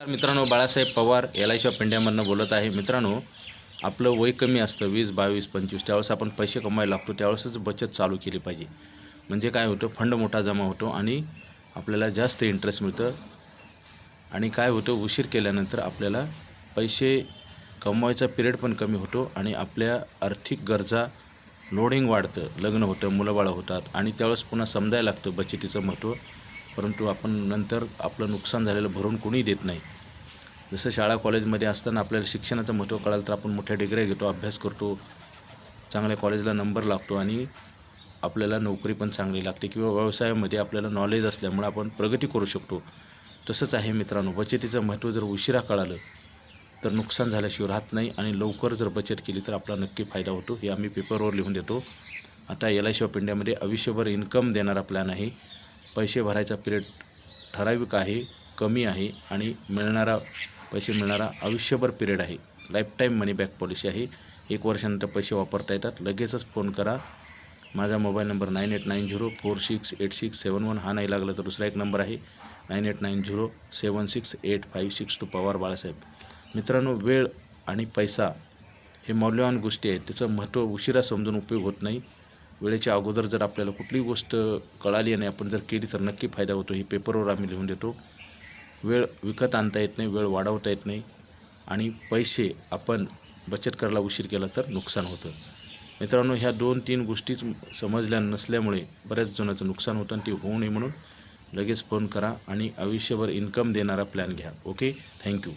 मित्रांनो, Balasaheb Pawar LIC of इंडियामधनं बोलत आहे. मित्रांनो, आपलं वय कमी असतं 20, 22, 25 त्यावेळेस आपण पैसे कमवायला लागतो, त्यावेळेसच बचत चालू केली पाहिजे. म्हणजे काय होतं, फंड मोठा जमा होतो आणि आपल्याला जास्त इंटरेस्ट मिळतं. आणि काय होतं, उशीर केल्यानंतर आपल्याला पैसे कमवायचा पिरियड पण कमी होतो आणि आपल्या आर्थिक गरजा लोडिंग वाढतं, लग्न होतं, मुलंबाळं होतात आणि त्यावेळेस पुन्हा समजायला लागतं बचतीचं महत्त्व. परंतु आपण नंतर आपलं नुकसान झालेलं भरून कोणी देत नाही. जसं शाळा कॉलेजमध्ये असताना आपल्याला शिक्षणाचं महत्त्व कळालं तर आपण मोठ्या डिग्र्या घेतो, अभ्यास करतो, चांगल्या कॉलेजला नंबर लागतो आणि आपल्याला नोकरी पण चांगली लागते किंवा व्यवसायामध्ये आपल्याला नॉलेज असल्यामुळे आपण प्रगती करू शकतो. तसंच आहे मित्रांनो, बचतीचं महत्त्व जर उशिरा कळालं तर नुकसान झाल्याशिवाय राहत नाही आणि लवकर जर बचत केली तर आपला नक्की फायदा होतो. हे आम्ही पेपरवर लिहून देतो. आता LIC ऑफ इंडियामध्ये आयुष्यभर इन्कम देणारा प्लॅन आहे. पैसे भरायचा पिरियड ठराविक आहे, कमी आहे आणि पैसे मिळणारा आयुष्यभर पिरियड आहे. लाईफटाईम मनी बॅक पॉलिसी आहे. 1 वर्षानंतर पैसे वापरता येतात. लगेचच फोन करा. माझा मोबाईल नंबर 9890468671. हा नाही लागला तर दुसरा एक नंबर आहे 9890768562 पवार बाळासाहेब. मित्रांनो, वेळ आणि पैसा हे मौल्यवान गोष्टी आहेत. त्याचं महत्त्व उशिरा समजून उपयोग होत नाही. वेळेच्या अगोदर जर आपल्याला कुठलीही गोष्ट कळाली आणि आपण जर केली तर नक्की फायदा होतो. ही पेपरवर आम्ही लिहून देतो. वेळ विकत आणता येत नाही, वेळ वाढवता येत नाही आणि पैसे आपण बचत करायला उशीर केला तर नुकसान होतं. मित्रांनो, ह्या 2-3 गोष्टीच समजल्या नसल्यामुळे बऱ्याच जणांचं नुकसान होतं आणि ते होऊ नये म्हणून लगेच फोन करा आणि आयुष्यभर इन्कम देणारा प्लॅन घ्या. Okay, thank you.